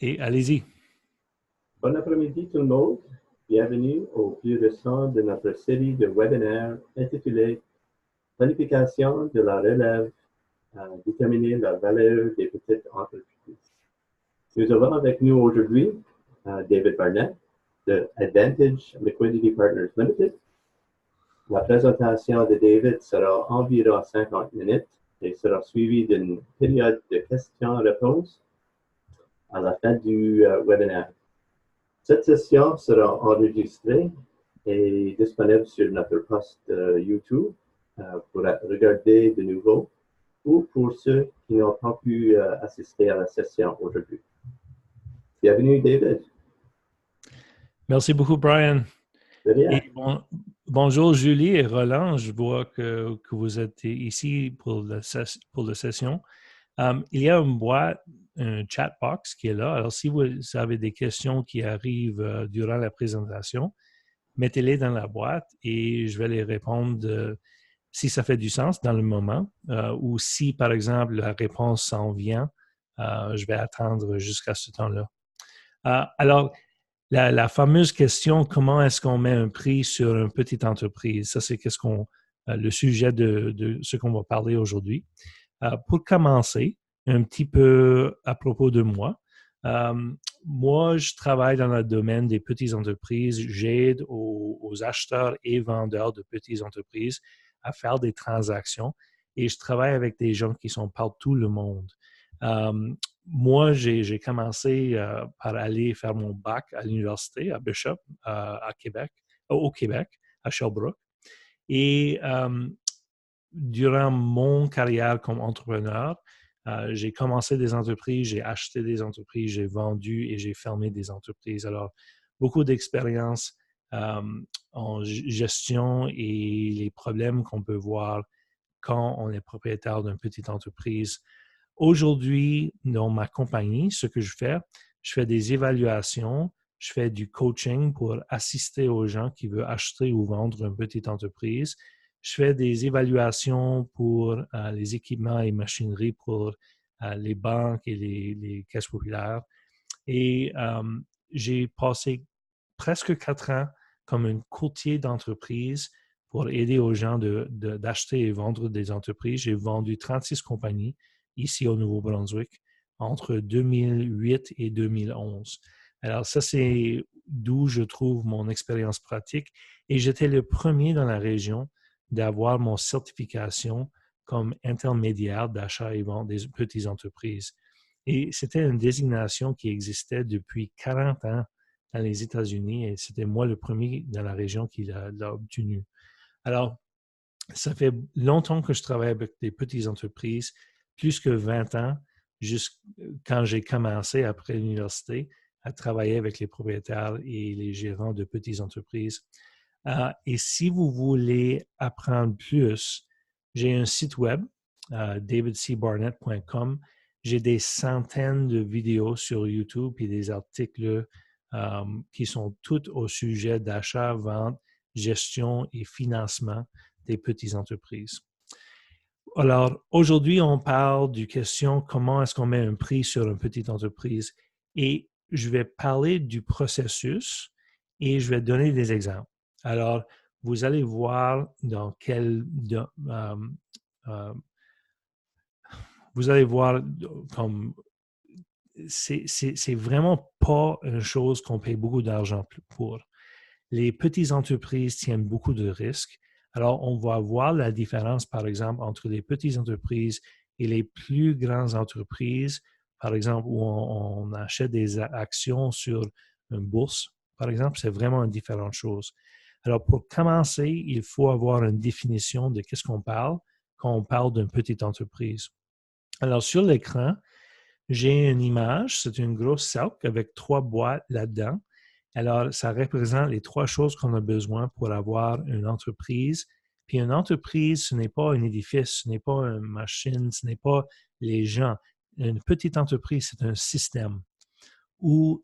Et allez-y. Bon après-midi tout le monde. Bienvenue au plus récent de notre série de webinaires intitulée Planification de la relève à déterminer la valeur des petites entreprises. Nous avons avec nous aujourd'hui David Barnett de Advantage Liquidity Partners Limited. La présentation de David sera environ 50 minutes et sera suivie d'une période de questions-réponses à la fin du webinaire. Cette session sera enregistrée et disponible sur notre post YouTube pour regarder de nouveau ou pour ceux qui n'ont pas pu assister à la session aujourd'hui. Bienvenue, David. Merci beaucoup, Brian. De rien. Et bonjour, Julie et Roland. Je vois que vous êtes ici pour la session. Il y a une boîte, un chat box qui est là. Alors, si vous avez des questions qui arrivent durant la présentation, mettez-les dans la boîte et je vais les répondre si ça fait du sens dans le moment ou si, par exemple, la réponse s'en vient, je vais attendre jusqu'à ce temps-là. Alors, la fameuse question, comment est-ce qu'on met un prix sur une petite entreprise? Ça, c'est le sujet de ce qu'on va parler aujourd'hui. Pour commencer, un petit peu à propos de moi. Moi, je travaille dans le domaine des petites entreprises. J'aide aux acheteurs et vendeurs de petites entreprises à faire des transactions et je travaille avec des gens qui sont partout le monde. Moi, j'ai commencé par aller faire mon bac à l'université à Bishop, à Québec, au Québec, à Sherbrooke. Et durant mon carrière comme entrepreneur, j'ai commencé des entreprises, j'ai acheté des entreprises, j'ai vendu et j'ai fermé des entreprises. Alors, beaucoup d'expérience en gestion et les problèmes qu'on peut voir quand on est propriétaire d'une petite entreprise. Aujourd'hui, dans ma compagnie, ce que je fais des évaluations, je fais du coaching pour assister aux gens qui veulent acheter ou vendre une petite entreprise. Je fais des évaluations pour les équipements et machineries pour les banques et les caisses populaires. Et j'ai passé presque 4 ans comme un courtier d'entreprise pour aider aux gens d'acheter et vendre des entreprises. J'ai vendu 36 compagnies ici au Nouveau-Brunswick entre 2008 et 2011. Alors ça, c'est d'où je trouve mon expérience pratique. Et j'étais le premier dans la région d'avoir mon certification comme intermédiaire d'achat et vente des petites entreprises. Et c'était une désignation qui existait depuis 40 ans dans les États-Unis et c'était moi le premier dans la région qui l'a obtenu. Alors, ça fait longtemps que je travaille avec des petites entreprises, plus que 20 ans, jusqu'à quand j'ai commencé après l'université à travailler avec les propriétaires et les gérants de petites entreprises. Et si vous voulez apprendre plus, j'ai un site web, davidcbarnett.com. J'ai des centaines de vidéos sur YouTube et des articles qui sont tous au sujet d'achat, vente, gestion et financement des petites entreprises. Alors, aujourd'hui, on parle du question comment est-ce qu'on met un prix sur une petite entreprise et je vais parler du processus et je vais donner des exemples. Alors, vous allez voir vous allez voir comme c'est vraiment pas une chose qu'on paye beaucoup d'argent pour. Les petites entreprises tiennent beaucoup de risques. Alors, on va voir la différence, par exemple, entre les petites entreprises et les plus grandes entreprises, par exemple, où on achète des actions sur une bourse, par exemple, c'est vraiment une différente chose. Alors, pour commencer, il faut avoir une définition de qu'est-ce qu'on parle quand on parle d'une petite entreprise. Alors, sur l'écran, j'ai une image, c'est une grosse sac avec 3 boîtes là-dedans. Alors, ça représente les 3 choses qu'on a besoin pour avoir une entreprise. Puis une entreprise, ce n'est pas un édifice, ce n'est pas une machine, ce n'est pas les gens. Une petite entreprise, c'est un système où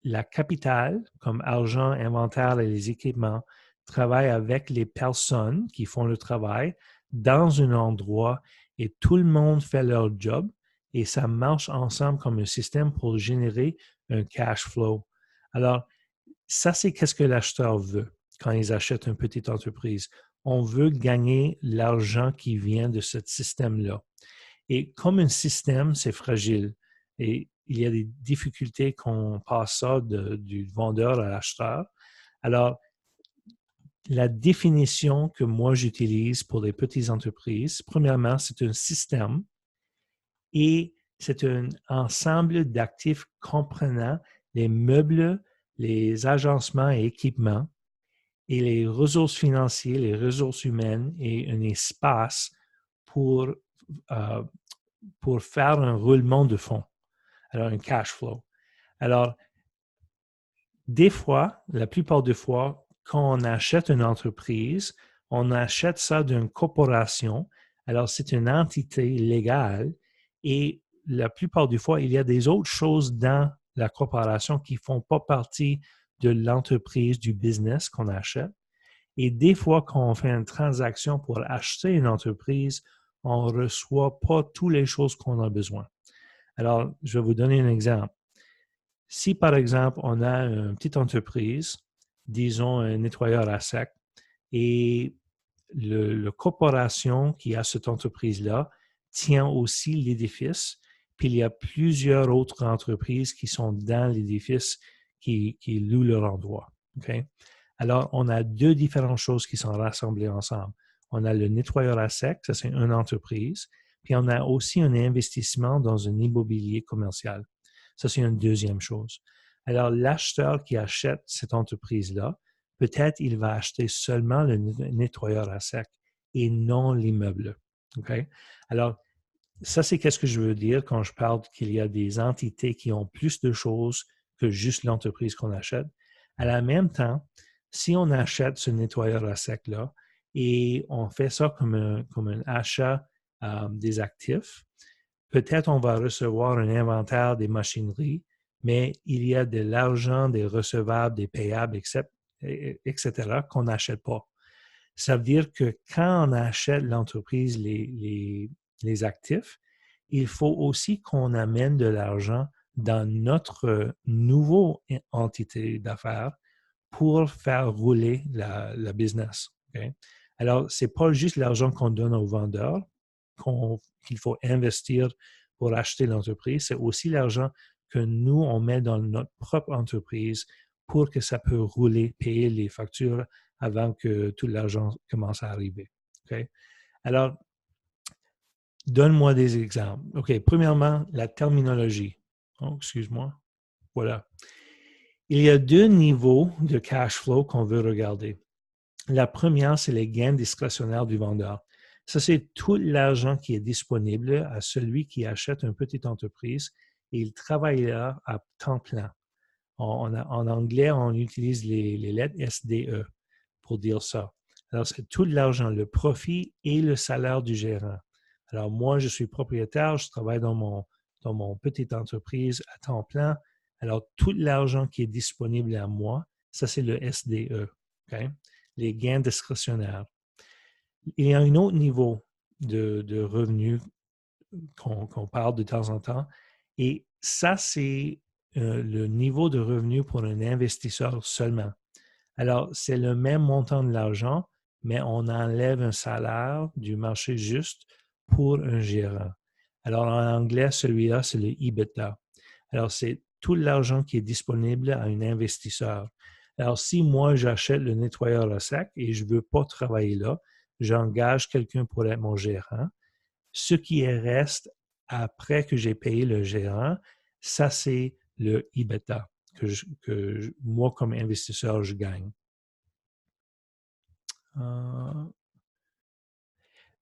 la capitale, comme argent, inventaire et les équipements, travaille avec les personnes qui font le travail dans un endroit et tout le monde fait leur job et ça marche ensemble comme un système pour générer un cash flow. Alors, ça, c'est qu'est-ce que l'acheteur veut quand ils achètent une petite entreprise. On veut gagner l'argent qui vient de ce système-là. Et comme un système, c'est fragile et il y a des difficultés qu'on passe ça du vendeur à l'acheteur. Alors, la définition que moi j'utilise pour les petites entreprises, premièrement, c'est un système et c'est un ensemble d'actifs comprenant les meubles, les agencements et équipements et les ressources financières, les ressources humaines et un espace pour, euh, pour faire un roulement de fonds, alors un cash flow. Alors, des fois, la plupart des fois, quand on achète une entreprise, on achète ça d'une corporation. Alors, c'est une entité légale et la plupart du fois, il y a des autres choses dans la corporation qui ne font pas partie de l'entreprise, du business qu'on achète. Et des fois, quand on fait une transaction pour acheter une entreprise, on ne reçoit pas toutes les choses qu'on a besoin. Alors, je vais vous donner un exemple. Si, par exemple, on a une petite entreprise, disons un nettoyeur à sec, et le corporation qui a cette entreprise-là tient aussi l'édifice, puis il y a plusieurs autres entreprises qui sont dans l'édifice qui louent leur endroit. Okay? Alors, on a deux différentes choses qui sont rassemblées ensemble. On a le nettoyeur à sec, ça c'est une entreprise, puis on a aussi un investissement dans un immobilier commercial. Ça, c'est une deuxième chose. Alors, l'acheteur qui achète cette entreprise-là, peut-être il va acheter seulement le nettoyeur à sec et non l'immeuble. Okay? Alors, ça, c'est qu'est-ce que je veux dire quand je parle qu'il y a des entités qui ont plus de choses que juste l'entreprise qu'on achète. À la même temps, si on achète ce nettoyeur à sec-là et on fait ça comme un achat des actifs, peut-être on va recevoir un inventaire des machineries, mais il y a de l'argent, des recevables, des payables, etc., qu'on n'achète pas. Ça veut dire que quand on achète l'entreprise, les actifs, il faut aussi qu'on amène de l'argent dans notre nouveau entité d'affaires pour faire rouler la business. Okay? Alors, ce n'est pas juste l'argent qu'on donne aux vendeurs qu'il faut investir pour acheter l'entreprise, c'est aussi l'argent que nous, on met dans notre propre entreprise pour que ça peut rouler, payer les factures avant que tout l'argent commence à arriver. Okay? Alors, donne-moi des exemples. OK, premièrement, la terminologie. Oh, excuse-moi. Voilà. Il y a deux niveaux de cash flow qu'on veut regarder. La première, c'est les gains discrétionnaires du vendeur. Ça, c'est tout l'argent qui est disponible à celui qui achète une petite entreprise et il travaille là à temps plein. En anglais, on utilise les lettres SDE pour dire ça. Alors, c'est tout l'argent, le profit et le salaire du gérant. Alors, moi, je suis propriétaire, je travaille dans mon petite entreprise à temps plein. Alors, tout l'argent qui est disponible à moi, ça, c'est le SDE. Okay? Les gains discrétionnaires. Il y a un autre niveau de revenus qu'on parle de temps en temps. Et ça, c'est le niveau de revenu pour un investisseur seulement. Alors, c'est le même montant de l'argent, mais on enlève un salaire du marché juste pour un gérant. Alors, en anglais, celui-là, c'est le EBITDA. Alors, c'est tout l'argent qui est disponible à un investisseur. Alors, si moi, j'achète le nettoyeur à sec et je ne veux pas travailler là, j'engage quelqu'un pour être mon gérant. Ce qui reste après que j'ai payé le gérant, ça, c'est le EBITDA que moi, comme investisseur, je gagne.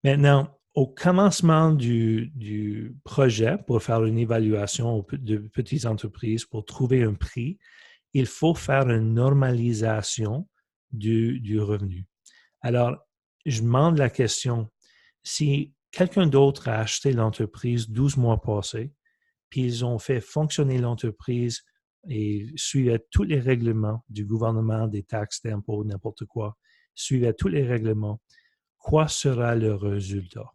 Maintenant, au commencement du projet, pour faire une évaluation de petites entreprises, pour trouver un prix, il faut faire une normalisation du revenu. Alors, je demande la question, si quelqu'un d'autre a acheté l'entreprise 12 mois passés, puis ils ont fait fonctionner l'entreprise et suivaient tous les règlements du gouvernement, des taxes, d'impôts, n'importe quoi, suivaient tous les règlements, quoi sera le résultat?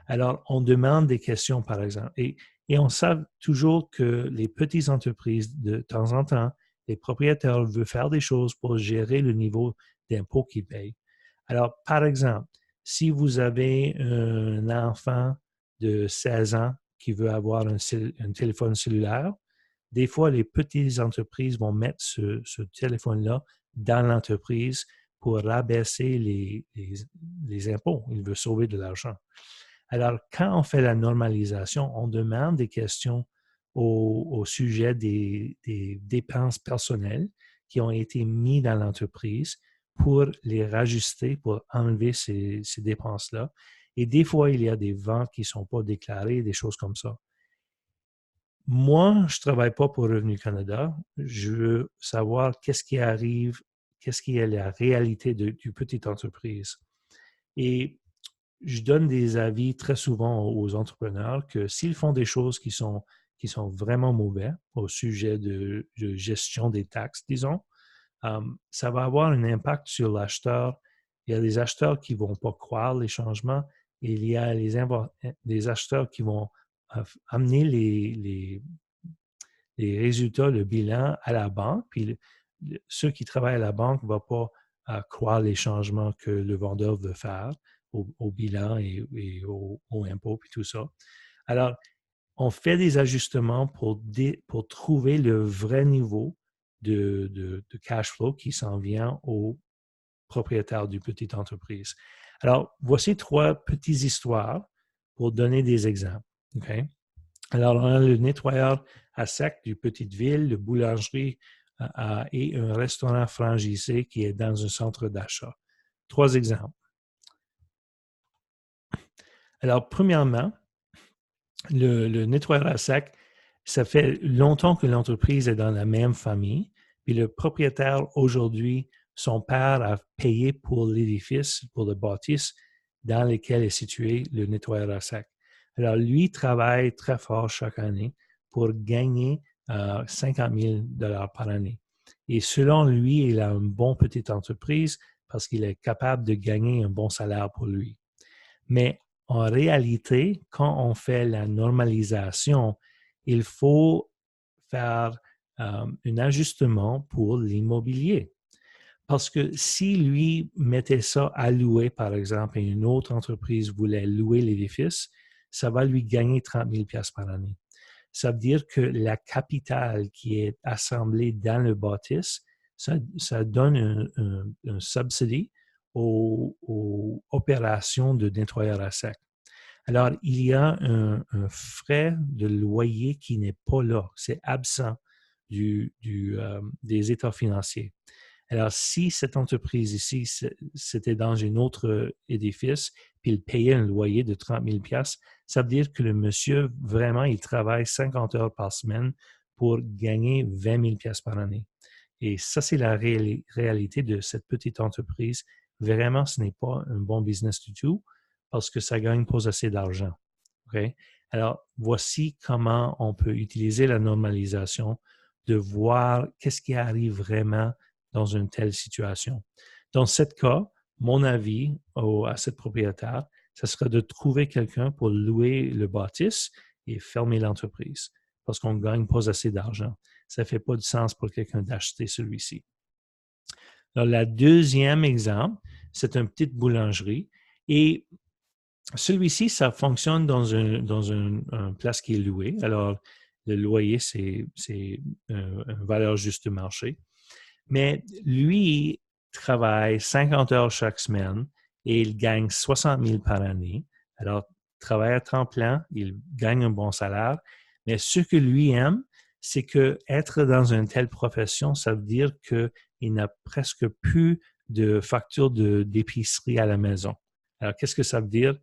Alors, on demande des questions, par exemple, et Et on sait toujours que les petites entreprises, de temps en temps, les propriétaires veulent faire des choses pour gérer le niveau d'impôt qu'ils payent. Alors, par exemple, si vous avez un enfant de 16 ans qui veut avoir un téléphone cellulaire, des fois, les petites entreprises vont mettre ce téléphone-là dans l'entreprise pour rabaisser les impôts. Ils veulent sauver de l'argent. Alors, quand on fait la normalisation, on demande des questions au sujet des dépenses personnelles qui ont été mises dans l'entreprise pour les rajuster, pour enlever ces dépenses-là. Et des fois, il y a des ventes qui ne sont pas déclarées, des choses comme ça. Moi, je ne travaille pas pour Revenu Canada. Je veux savoir qu'est-ce qui arrive, qu'est-ce qui est la réalité du petite entreprise. Et je donne des avis très souvent aux entrepreneurs que s'ils font des choses qui sont vraiment mauvais au sujet de gestion des taxes, disons, ça va avoir un impact sur l'acheteur. Il y a des acheteurs qui ne vont pas croire les changements et il y a des acheteurs qui vont amener les résultats, le bilan à la banque, puis ceux qui travaillent à la banque ne vont pas croire les changements que le vendeur veut faire au bilan et au impôt, puis tout ça. Alors, on fait des ajustements pour trouver le vrai niveau de cash flow qui s'en vient aux propriétaires du petite entreprise. Alors, voici 3 petites histoires pour donner des exemples. Okay? Alors, on a le nettoyeur à sec du petite ville, le boulangerie et un restaurant franchisé qui est dans un centre d'achat. 3 exemples. Alors, premièrement, le nettoyeur à sec, ça fait longtemps que l'entreprise est dans la même famille, puis le propriétaire aujourd'hui, son père a payé pour l'édifice, pour le bâtisse dans lequel est situé le nettoyeur à sec. Alors, lui travaille très fort chaque année pour gagner 50 000 $ par année. Et selon lui, il a une bonne petite entreprise parce qu'il est capable de gagner un bon salaire pour lui. Mais en réalité, quand on fait la normalisation, il faut faire un ajustement pour l'immobilier. Parce que si lui mettait ça à louer, par exemple, et une autre entreprise voulait louer l'édifice, ça va lui gagner 30 000 $ par année. Ça veut dire que la capitale qui est assemblée dans le bâtisse, ça donne un subsidy aux opérations de nettoyeur à sec. Alors, il y a un frais de loyer qui n'est pas là, c'est absent des états financiers. Alors, si cette entreprise ici, c'était dans un autre édifice, puis il payait un loyer de 30 000 $, ça veut dire que le monsieur, vraiment, il travaille 50 heures par semaine pour gagner 20 000 $ par année. Et ça, c'est la réalité de cette petite entreprise. Vraiment, ce n'est pas un bon business du tout parce que ça ne gagne pas assez d'argent. Okay? Alors, voici comment on peut utiliser la normalisation de voir qu'est-ce qui arrive vraiment dans une telle situation. Dans ce cas, mon avis à cette propriétaire, ce serait de trouver quelqu'un pour louer le bâtisse et fermer l'entreprise parce qu'on ne gagne pas assez d'argent. Ça ne fait pas de sens pour quelqu'un d'acheter celui-ci. Alors, la deuxième exemple, c'est une petite boulangerie et celui-ci, ça fonctionne dans une place qui est louée. Alors, le loyer, c'est une valeur juste marché. Mais lui, travaille 50 heures chaque semaine et il gagne 60 000 par année. Alors, travaille à temps plein, il gagne un bon salaire. Mais ce que lui aime, c'est que être dans une telle profession, ça veut dire qu'il n'a presque plus de facture d'épicerie à la maison. Alors, qu'est-ce que ça veut dire?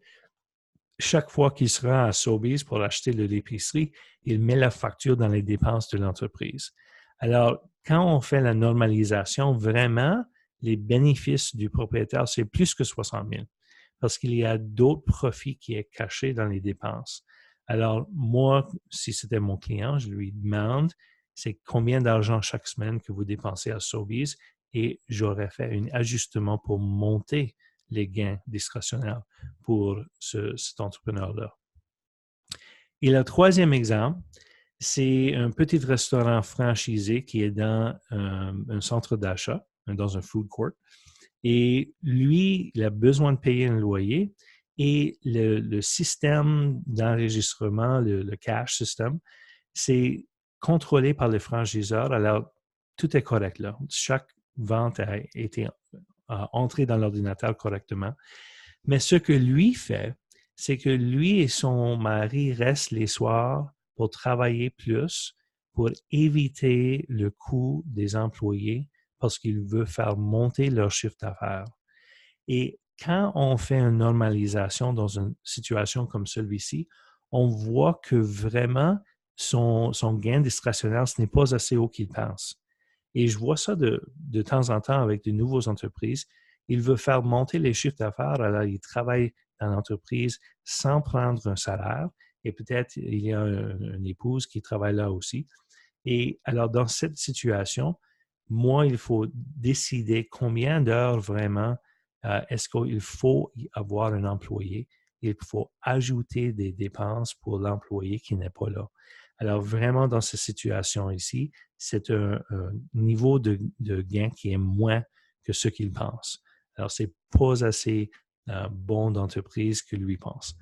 Chaque fois qu'il se rend à Sobeys pour acheter de l'épicerie, il met la facture dans les dépenses de l'entreprise. Alors, quand on fait la normalisation, vraiment, les bénéfices du propriétaire, c'est plus que 60 000 parce qu'il y a d'autres profits qui sont cachés dans les dépenses. Alors, moi, si c'était mon client, je lui demande, c'est combien d'argent chaque semaine que vous dépensez à Sobeys et j'aurais fait un ajustement pour monter les gains discrétionnaires pour cet entrepreneur-là. Et le troisième exemple, c'est un petit restaurant franchisé qui est dans un centre d'achat, dans un food court. Et lui, il a besoin de payer un loyer et le système d'enregistrement, le cash system, c'est contrôlé par le franchiseur. Alors, tout est correct là. Chaque vente a été entrée dans l'ordinateur correctement. Mais ce que lui fait, c'est que lui et son mari restent les soirs pour travailler plus, pour éviter le coût des employés parce qu'il veut faire monter leur chiffre d'affaires. Et quand on fait une normalisation dans une situation comme celui-ci, on voit que vraiment son gain discrétionnaire, ce n'est pas assez haut qu'il pense. Et je vois ça de temps en temps avec de nouvelles entreprises. Il veut faire monter les chiffres d'affaires, alors il travaille dans l'entreprise sans prendre un salaire. Et peut-être il y a une épouse qui travaille là aussi. Et alors, dans cette situation, moi, il faut décider combien d'heures vraiment est-ce qu'il faut avoir un employé. Il faut ajouter des dépenses pour l'employé qui n'est pas là. Alors, vraiment, dans cette situation ici, c'est un niveau de gain qui est moins que ce qu'il pense. Alors, c'est pas assez bon d'entreprise que lui pense.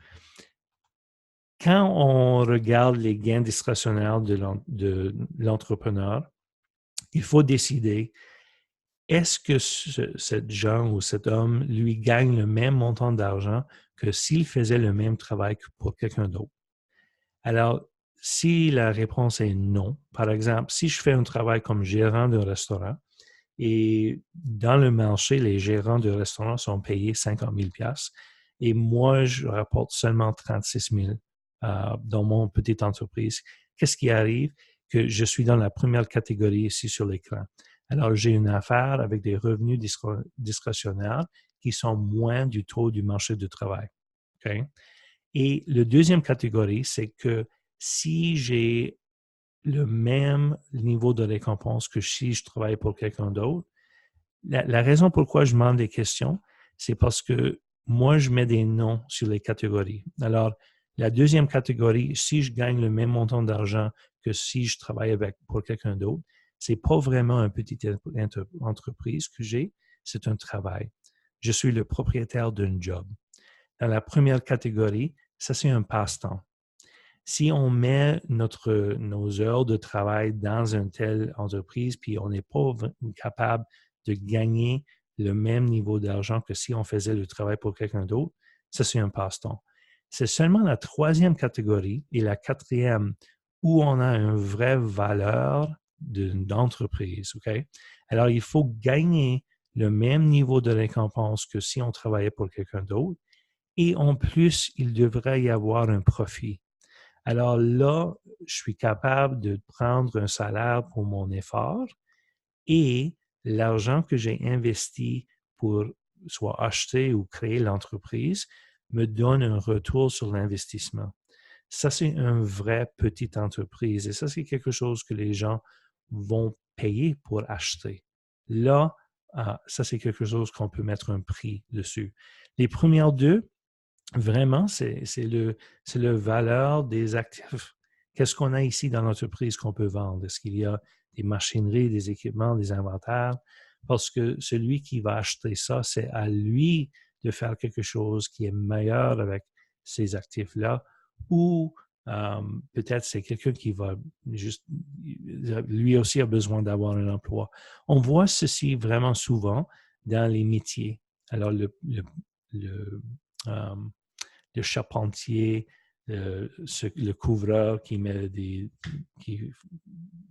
Quand on regarde les gains discrétionnaires de l'entrepreneur, il faut décider, est-ce que cette jeune ou cet homme lui gagne le même montant d'argent que s'il faisait le même travail que pour quelqu'un d'autre? Alors, si la réponse est non, par exemple, si je fais un travail comme gérant de restaurant et dans le marché, les gérants de restaurant sont payés 50 000 et moi, je rapporte seulement 36 000 dans mon petite entreprise, qu'est-ce qui arrive? Que je suis dans la première catégorie ici sur l'écran. Alors, j'ai une affaire avec des revenus discrétionnaires qui sont moins du taux du marché du travail. Okay? Et la deuxième catégorie, c'est que si j'ai le même niveau de récompense que si je travaille pour quelqu'un d'autre, la raison pourquoi je demande des questions, c'est parce que moi, je mets des noms sur les catégories. Alors, la deuxième catégorie, si je gagne le même montant d'argent que si je travaille pour quelqu'un d'autre, c'est pas vraiment une petite entreprise que j'ai, c'est un travail. Je suis le propriétaire d'un job. Dans la première catégorie, ça, c'est un passe-temps. Si on met nos heures de travail dans une telle entreprise, puis on n'est pas capable de gagner le même niveau d'argent que si on faisait le travail pour quelqu'un d'autre, ça, c'est un passe-temps. C'est seulement la troisième catégorie et la quatrième où on a une vraie valeur d'entreprise. Okay? Alors, il faut gagner le même niveau de récompense que si on travaillait pour quelqu'un d'autre. Et en plus, il devrait y avoir un profit. Alors là, je suis capable de prendre un salaire pour mon effort et l'argent que j'ai investi pour soit acheter ou créer l'entreprise me donne un retour sur l'investissement. Ça, c'est une vraie petite entreprise et ça, c'est quelque chose que les gens vont payer pour acheter. Là, ça, c'est quelque chose qu'on peut mettre un prix dessus. Les premières deux, vraiment, c'est le valeur des actifs. Qu'est-ce qu'on a ici dans l'entreprise qu'on peut vendre? Est-ce qu'il y a des machineries, des équipements, des inventaires? Parce que celui qui va acheter ça, c'est à lui de faire quelque chose qui est meilleur avec ces actifs-là ou peut-être c'est quelqu'un qui va juste, lui aussi a besoin d'avoir un emploi. On voit ceci vraiment souvent dans les métiers. Alors, le, euh, le charpentier, le couvreur qui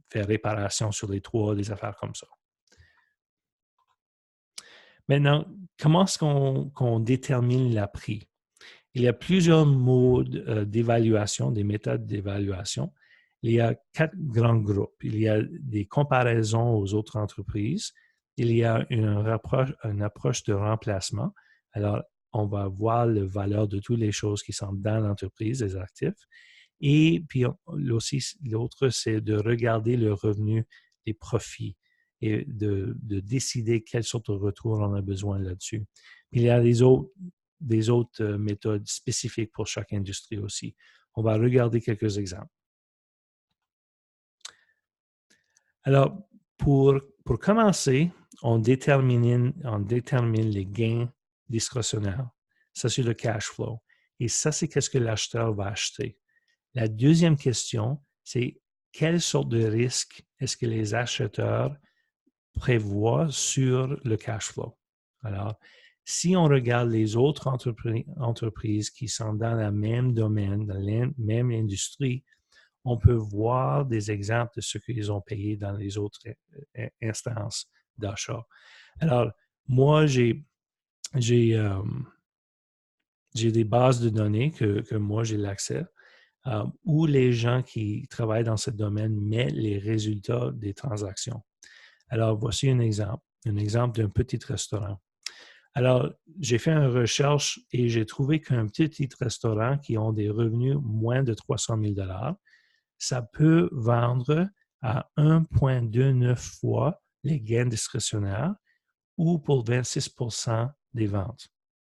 fait réparation sur les toits, des affaires comme ça. Maintenant, comment est-ce qu'on détermine le prix? Il y a plusieurs modes d'évaluation, des méthodes d'évaluation. Il y a 4 grands groupes. Il y a des comparaisons aux autres entreprises. Il y a une approche de remplacement. Alors, on va voir la valeur de toutes les choses qui sont dans l'entreprise, les actifs. Et puis aussi, l'autre, c'est de regarder le revenu, les profits et de décider quelle sorte de retour on a besoin là-dessus. Puis il y a des autres méthodes spécifiques pour chaque industrie aussi. On va regarder quelques exemples. Alors, pour commencer, on détermine les gains discrétionnaires. Ça, c'est le cash flow. Et ça, c'est qu'est-ce que l'acheteur va acheter. La deuxième question, c'est quelle sorte de risque est-ce que les acheteurs prévoient sur le cash flow? Alors, si on regarde les autres entreprises qui sont dans le même domaine, dans la même industrie, on peut voir des exemples de ce qu'ils ont payé dans les autres instances d'achat. Alors, moi, j'ai des bases de données que moi, j'ai l'accès, où les gens qui travaillent dans ce domaine mettent les résultats des transactions. Alors, voici un exemple d'un petit restaurant. Alors, j'ai fait une recherche et j'ai trouvé qu'un petit restaurant qui ont des revenus moins de 300 000 ça peut vendre à 1,29 fois les gains discrétionnaires ou pour 26 des ventes.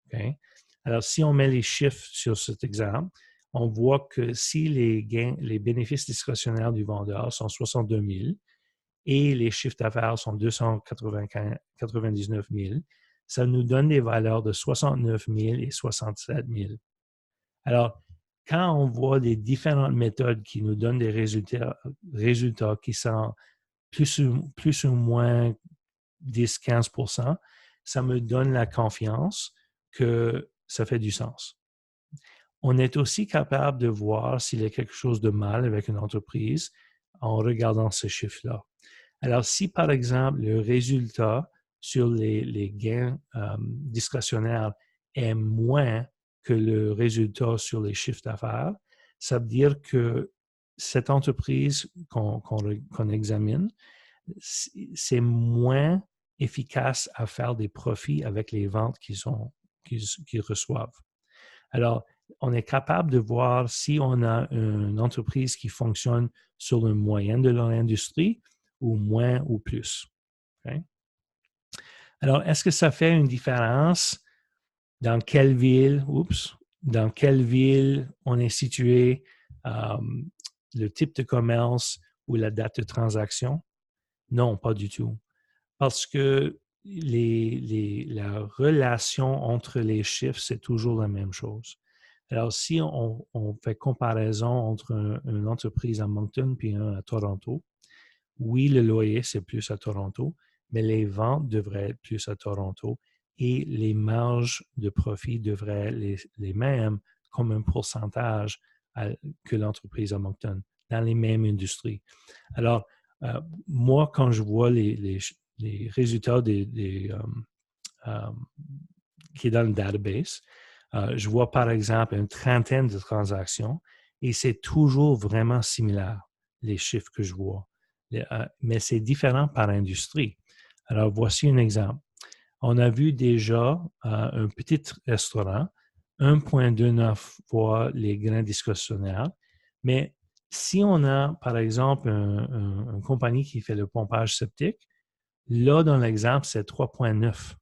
Okay? Alors, si on met les chiffres sur cet exemple, on voit que si les bénéfices discrétionnaires du vendeur sont 62 000 et les chiffres d'affaires sont 299 000, ça nous donne des valeurs de 69 000 et 67 000. Alors, quand on voit les différentes méthodes qui nous donnent des résultats qui sont plus ou moins 10-15 ça me donne la confiance que ça fait du sens. On est aussi capable de voir s'il y a quelque chose de mal avec une entreprise en regardant ces chiffres-là. Alors, si par exemple le résultat sur les gains discrétionnaires est moins que le résultat sur les chiffres d'affaires, ça veut dire que cette entreprise qu'on examine, c'est moins efficace à faire des profits avec les ventes qu'ils reçoivent. Alors, on est capable de voir si on a une entreprise qui fonctionne sur le moyen de leur industrie ou moins ou plus. Okay? Alors, est-ce que ça fait une différence dans quelle ville on est situé, le type de commerce ou la date de transaction? Non, pas du tout. Parce que la relation entre les chiffres, c'est toujours la même chose. Alors, si on fait comparaison entre une entreprise à Moncton puis une à Toronto, oui, le loyer, c'est plus à Toronto, mais les ventes devraient être plus à Toronto et les marges de profit devraient être les mêmes comme un pourcentage que l'entreprise à Moncton dans les mêmes industries. Alors, moi, quand je vois les résultats qui est dans le database, je vois par exemple une trentaine de transactions et c'est toujours vraiment similaire, les chiffres que je vois. Mais c'est différent par industrie. Alors, voici un exemple. On a vu déjà un petit restaurant, 1,29 fois les grains discrétionnaires, mais si on a, par exemple, une compagnie qui fait le pompage septique, là, dans l'exemple, c'est 3,9.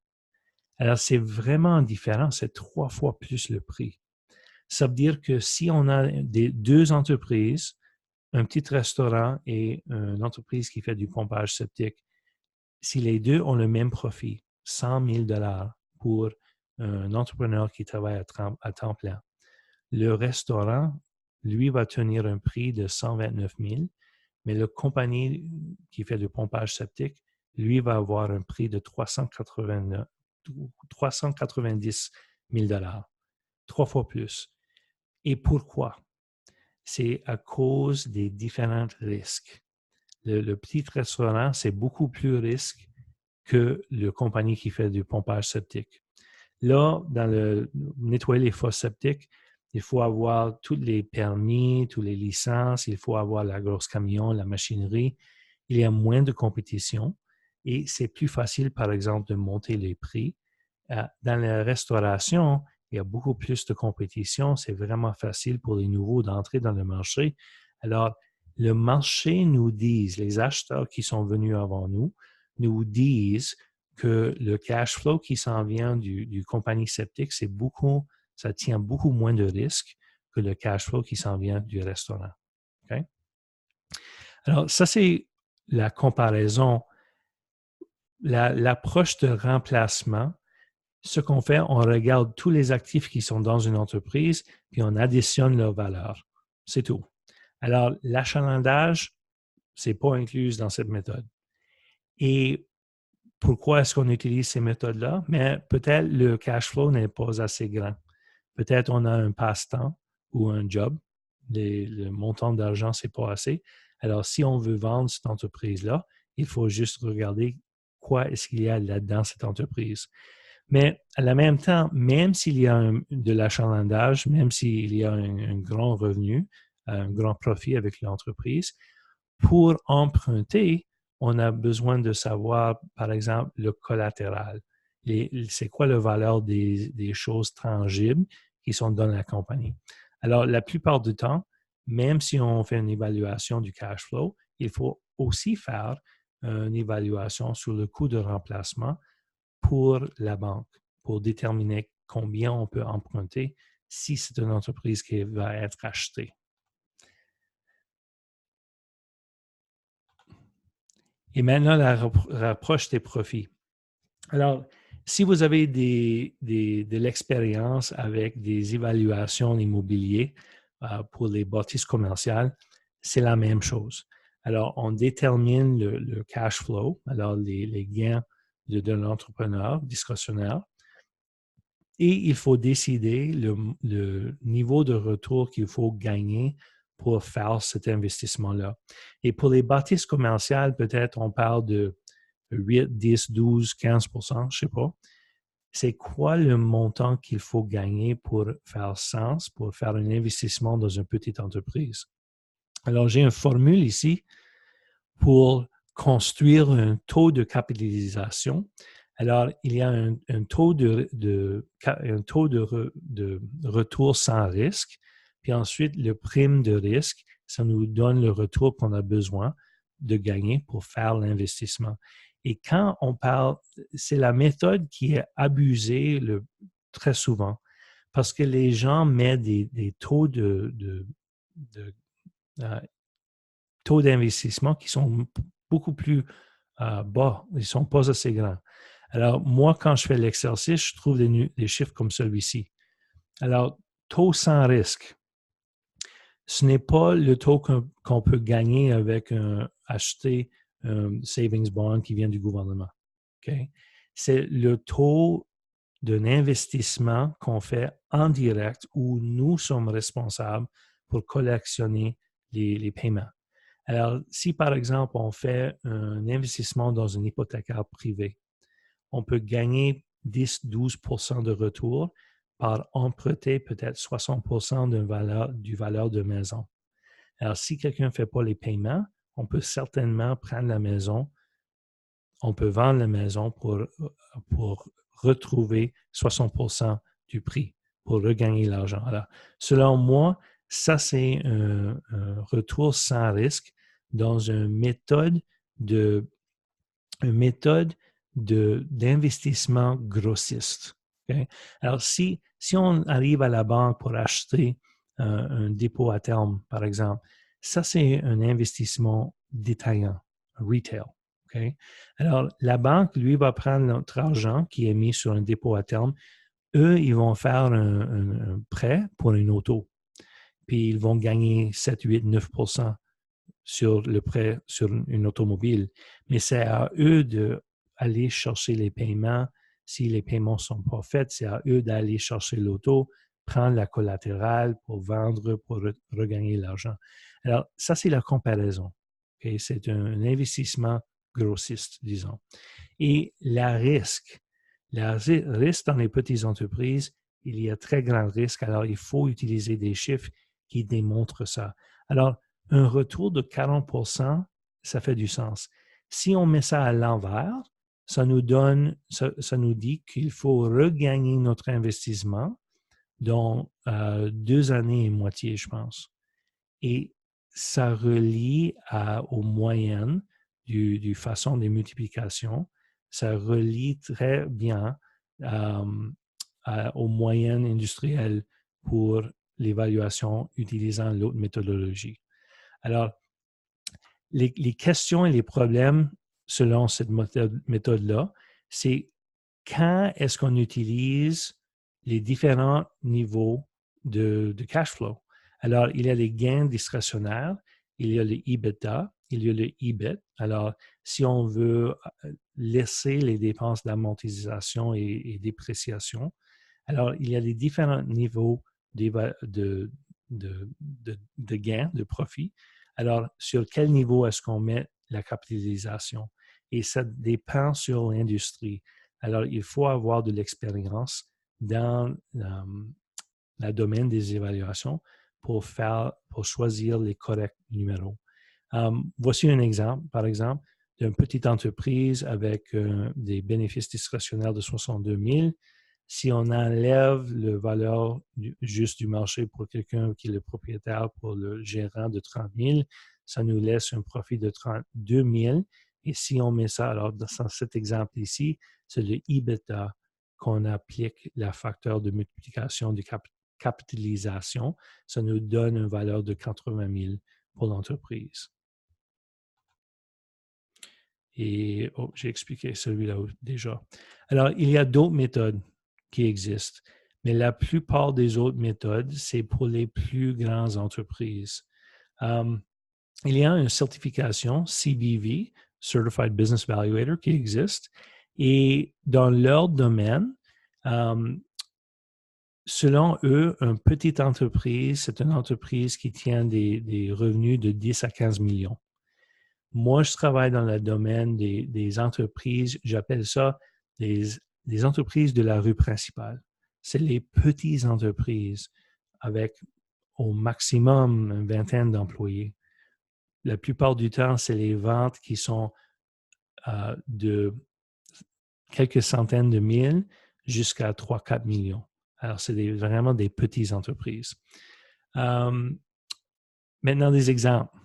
Alors, c'est vraiment différent, c'est 3 fois plus le prix. Ça veut dire que si on a deux entreprises, un petit restaurant et une entreprise qui fait du pompage septique, si les deux ont le même profit, 100 000 pour un entrepreneur qui travaille à temps plein, le restaurant, lui, va tenir un prix de 129 000, mais la compagnie qui fait du pompage septique, lui, va avoir un prix de 390 000 3 fois plus. Et pourquoi? C'est à cause des différents risques. Le petit restaurant, c'est beaucoup plus risque que la compagnie qui fait du pompage septique. Là, nettoyer les fosses septiques, il faut avoir tous les permis, toutes les licences, il faut avoir la grosse camion, la machinerie. Il y a moins de compétition et c'est plus facile, par exemple, de monter les prix. Dans la restauration, il y a beaucoup plus de compétition. C'est vraiment facile pour les nouveaux d'entrer dans le marché. Alors, le marché nous dit, les acheteurs qui sont venus avant nous disent que le cash flow qui s'en vient du compagnie septique, ça tient beaucoup moins de risques que le cash flow qui s'en vient du restaurant. Okay? Alors, ça, c'est la comparaison, l'approche de remplacement. Ce qu'on fait, on regarde tous les actifs qui sont dans une entreprise, puis on additionne leur valeur. C'est tout. Alors, l'achalandage, ce n'est pas inclus dans cette méthode. Et pourquoi est-ce qu'on utilise ces méthodes-là? Mais peut-être le cash flow n'est pas assez grand. Peut-être on a un passe-temps ou un job. Le montant d'argent, ce n'est pas assez. Alors, si on veut vendre cette entreprise-là, il faut juste regarder quoi est-ce qu'il y a là-dedans cette entreprise. Mais à la même temps, même s'il y a de l'achalandage, même s'il y a un grand revenu, un grand profit avec l'entreprise, pour emprunter, on a besoin de savoir, par exemple, le collatéral. C'est quoi la valeur des choses tangibles qui sont dans la compagnie. Alors, la plupart du temps, même si on fait une évaluation du cash flow, il faut aussi faire une évaluation sur le coût de remplacement pour la banque, pour déterminer combien on peut emprunter si c'est une entreprise qui va être achetée. Et maintenant, la rapproche des profits. Alors, si vous avez de l'expérience avec des évaluations immobilières pour les bâtisses commerciales, c'est la même chose. Alors, on détermine le cash flow, alors les gains de l'entrepreneur discrétionnaire, et il faut décider le niveau de retour qu'il faut gagner pour faire cet investissement-là. Et pour les bâtisses commerciales, peut-être on parle de 8, 10, 12, 15 je ne sais pas. C'est quoi le montant qu'il faut gagner pour faire sens, pour faire un investissement dans une petite entreprise? Alors, j'ai une formule ici pour construire un taux de capitalisation. Alors, il y a un taux de retour sans risque, puis ensuite, le prime de risque, ça nous donne le retour qu'on a besoin de gagner pour faire l'investissement. Et quand on parle, c'est la méthode qui est abusée très souvent parce que les gens mettent des taux taux d'investissement qui sont beaucoup plus bas. Ils ne sont pas assez grands. Alors, moi, quand je fais l'exercice, je trouve des chiffres comme celui-ci. Alors, taux sans risque, ce n'est pas le taux qu'on peut gagner avec acheter un savings bond qui vient du gouvernement. Okay? C'est le taux d'un investissement qu'on fait en direct où nous sommes responsables pour collectionner les paiements. Alors, si par exemple, on fait un investissement dans une hypothécaire privée, on peut gagner 10-12 de retour par emprunter peut-être 60 du valeur de maison. Alors, si quelqu'un ne fait pas les paiements, on peut certainement prendre la maison, on peut vendre la maison pour retrouver 60 du prix, pour regagner l'argent. Alors, selon moi, ça, c'est un retour sans risque dans une méthode d'investissement grossiste. Okay? Alors, si on arrive à la banque pour acheter un dépôt à terme, par exemple, ça, c'est un investissement détaillant, retail. Okay? Alors, la banque, lui, va prendre notre argent qui est mis sur un dépôt à terme. Eux, ils vont faire un prêt pour une auto. Puis, ils vont gagner 7, 8, 9 sur le prêt sur une automobile. Mais c'est à eux d'aller chercher les paiements. Si les paiements ne sont pas faits, c'est à eux d'aller chercher l'auto, prendre la collatérale pour vendre, pour regagner l'argent. Alors, ça, c'est la comparaison. Okay? C'est un investissement grossiste, disons. Et le risque dans les petites entreprises, il y a très grand risque. Alors, il faut utiliser des chiffres qui démontrent ça. Alors, un retour de 40 ça fait du sens. Si on met ça à l'envers, ça nous dit qu'il faut regagner notre investissement dans 2 années et moitié, je pense. Et ça relie aux moyennes du façon des multiplications. Ça relie très bien aux moyennes industrielles pour l'évaluation utilisant l'autre méthodologie. Alors, les questions et les problèmes selon cette méthode-là, c'est quand est-ce qu'on utilise les différents niveaux de cash flow. Alors, il y a les gains discrétionnaires, il y a le EBITDA, il y a le EBIT. Alors, si on veut laisser les dépenses d'amortisation et dépréciation, alors il y a les différents niveaux de gains, de profit. Alors, sur quel niveau est-ce qu'on met la capitalisation? Et ça dépend sur l'industrie. Alors, il faut avoir de l'expérience dans le domaine des évaluations pour choisir les corrects numéros. Voici un exemple, par exemple, d'une petite entreprise avec des bénéfices discrétionnaires de 62 000. Si on enlève la valeur juste du marché pour quelqu'un qui est le propriétaire, pour le gérant de 30 000, ça nous laisse un profit de 32 000. Et si on met ça, alors dans cet exemple ici, c'est le EBITDA qu'on applique le facteur de multiplication de capitalisation. Ça nous donne une valeur de 80 000 pour l'entreprise. Et j'ai expliqué celui-là déjà. Alors, il y a d'autres méthodes qui existent, mais la plupart des autres méthodes, c'est pour les plus grandes entreprises. Il y a une certification CBV, Certified Business Valuator, qui existe. Et dans leur domaine, selon eux, une petite entreprise, c'est une entreprise qui tient des revenus de 10 à 15 millions. Moi, je travaille dans le domaine des entreprises, j'appelle ça des entreprises de la rue principale. C'est les petites entreprises avec au maximum une vingtaine d'employés. La plupart du temps, c'est les ventes qui sont de quelques centaines de mille jusqu'à 3-4 millions. Alors, c'est vraiment des petites entreprises. Maintenant, des exemples.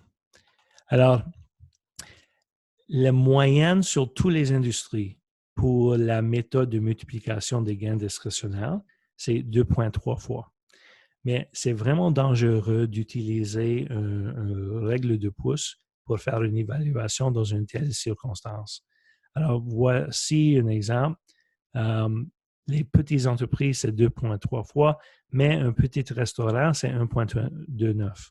Alors, la moyenne sur toutes les industries pour la méthode de multiplication des gains discrétionnaires, c'est 2,3 fois. Mais c'est vraiment dangereux d'utiliser une règle de pouce pour faire une évaluation dans une telle circonstance. Alors, voici un exemple. Les petites entreprises, c'est 2,3 fois, mais un petit restaurant, c'est 1,29.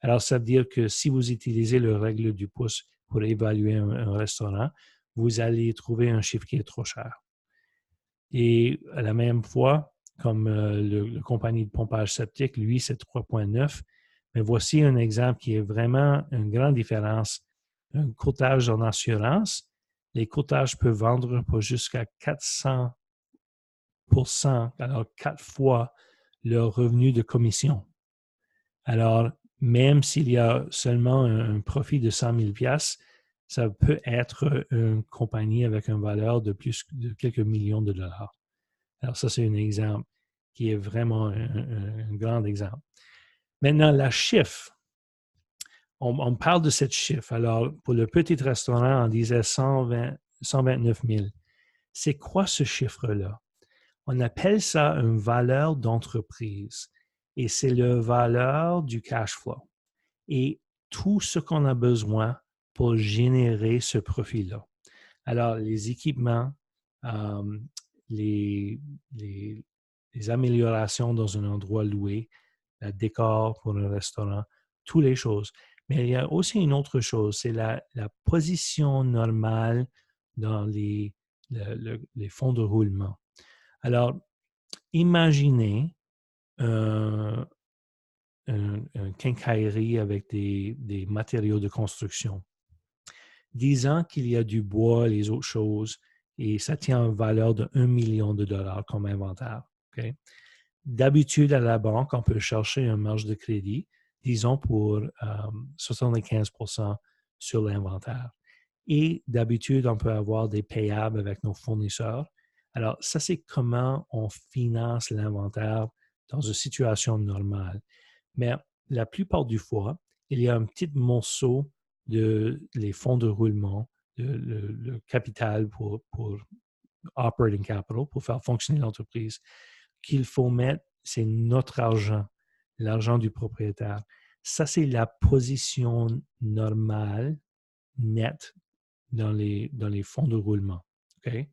Alors, ça veut dire que si vous utilisez la règle du pouce pour évaluer un restaurant, vous allez trouver un chiffre qui est trop cher. Et à la même fois, comme la compagnie de pompage septique, lui, c'est 3,9. Mais voici un exemple qui est vraiment une grande différence. Un courtage en assurance, les courtages peuvent vendre pour jusqu'à 400%, alors 4 fois leur revenu de commission. Alors, même s'il y a seulement un profit de 100 000 $, ça peut être une compagnie avec une valeur de plus de quelques millions de dollars. Alors, ça, c'est un exemple qui est vraiment un grand exemple. Maintenant, la chiffre. On parle de cette chiffre. Alors, pour le petit restaurant, on disait 129 000. C'est quoi ce chiffre-là? On appelle ça une valeur d'entreprise et c'est la valeur du cash flow et tout ce qu'on a besoin pour générer ce profit-là. Alors, les équipements, les améliorations dans un endroit loué, le décor pour un restaurant, toutes les choses. Mais il y a aussi une autre chose, c'est la position normale dans les fonds de roulement. Alors, imaginez un quincaillerie avec des matériaux de construction. Disant qu'il y a du bois, les autres choses, et ça tient une valeur de 1 million de dollars comme inventaire. Okay? D'habitude, à la banque, on peut chercher une marge de crédit, disons pour 75% sur l'inventaire. Et d'habitude, on peut avoir des payables avec nos fournisseurs. Alors, ça, c'est comment on finance l'inventaire dans une situation normale. Mais la plupart du fois, il y a un petit morceau de les fonds de roulement, le capital pour operating capital, pour faire fonctionner l'entreprise, qu'il faut mettre, c'est notre argent. l'argent du propriétaire. Ça, c'est la position normale, nette, dans les fonds de roulement. Okay?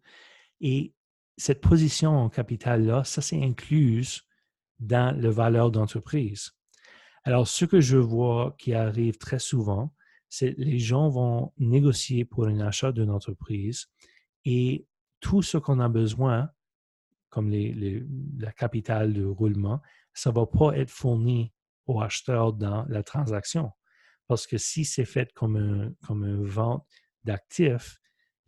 Et cette position en capital-là, ça, c'est inclus dans la valeur d'entreprise. Alors, ce que je vois qui arrive très souvent, c'est que les gens vont négocier pour un achat d'une entreprise et tout ce qu'on a besoin, comme la capitale de roulement, ça ne va pas être fourni au acheteur dans la transaction. Parce que si c'est fait comme une vente d'actifs,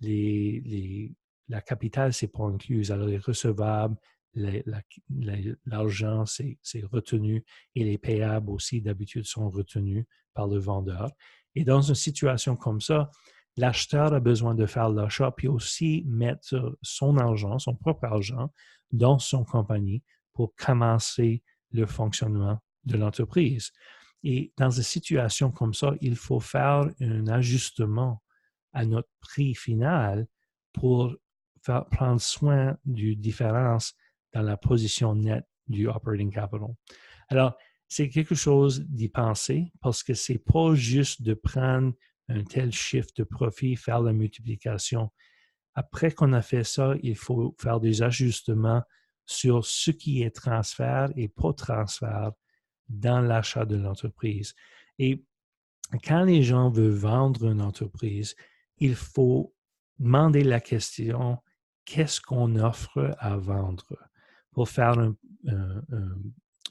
la capitale, ce n'est pas inclus. Alors, les recevables, l'argent, c'est retenu et les payables aussi, d'habitude, sont retenus par le vendeur. Et dans une situation comme ça, l'acheteur a besoin de faire l'achat puis aussi mettre son argent, son propre argent, dans son compagnie pour commencer le fonctionnement de l'entreprise. Et dans une situation comme ça, il faut faire un ajustement à notre prix final pour prendre soin du différence dans la position nette du operating capital. Alors, c'est quelque chose d'y penser parce que ce n'est pas juste de prendre un tel chiffre de profit, faire la multiplication. Après qu'on a fait ça, il faut faire des ajustements sur ce qui est transfert et pas transfert dans l'achat de l'entreprise. Et quand les gens veulent vendre une entreprise, il faut demander la question, qu'est-ce qu'on offre à vendre? Pour faire une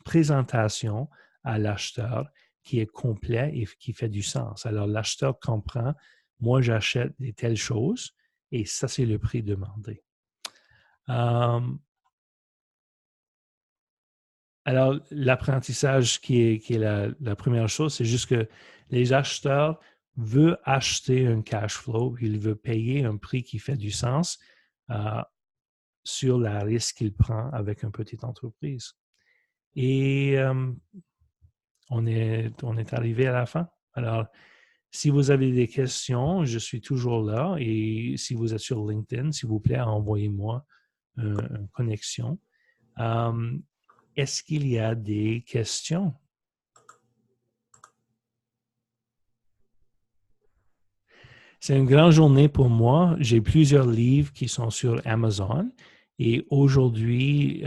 présentation à l'acheteur qui est complet et qui fait du sens. Alors, l'acheteur comprend, moi, j'achète des telles choses et ça, c'est le prix demandé. Alors, l'apprentissage qui est la première chose, c'est juste que les acheteurs veulent acheter un cash flow, ils veulent payer un prix qui fait du sens sur le risque qu'il prend avec une petite entreprise. Et on est arrivé à la fin. Alors, si vous avez des questions, je suis toujours là. Et si vous êtes sur LinkedIn, s'il vous plaît, envoyez-moi une connexion. Est-ce qu'il y a des questions? C'est une grande journée pour moi. J'ai plusieurs livres qui sont sur Amazon et aujourd'hui,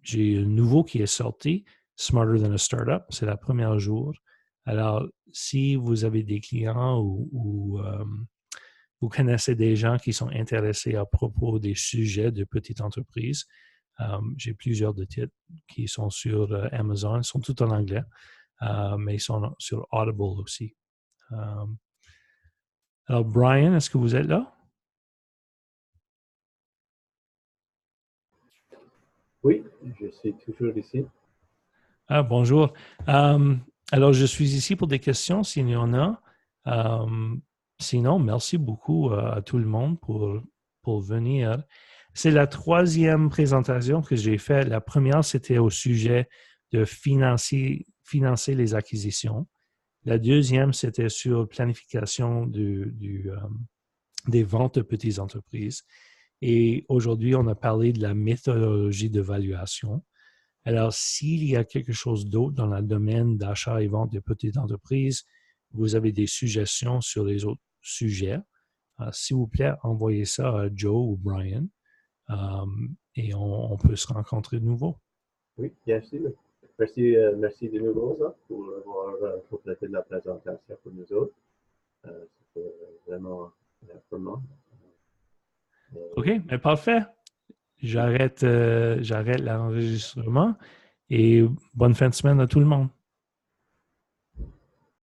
j'ai un nouveau qui est sorti, Smarter Than a Startup. C'est le premier jour. Alors, si vous avez des clients ou vous connaissez des gens qui sont intéressés à propos des sujets de petites entreprises, j'ai plusieurs de titres qui sont sur Amazon. Ils sont tous en anglais, mais ils sont sur Audible aussi. Alors, Brian, est-ce que vous êtes là? Oui, je suis toujours ici. Ah, bonjour. Alors, je suis ici pour des questions, s'il y en a. Sinon, merci beaucoup à tout le monde pour venir. C'est la troisième présentation que j'ai faite. La première, c'était au sujet de financer les acquisitions. La deuxième, c'était sur planification des ventes de petites entreprises. Et aujourd'hui, on a parlé de la méthodologie d'évaluation. Alors, s'il y a quelque chose d'autre dans le domaine d'achat et vente de petites entreprises, vous avez des suggestions sur les autres sujets, s'il vous plaît, envoyez ça à Joe ou Brian et on peut se rencontrer de nouveau. Oui, bien sûr. Merci de nouveau pour avoir complété la présentation pour nous autres. C'était vraiment informant. OK, mais parfait. J'arrête l'enregistrement et bonne fin de semaine à tout le monde.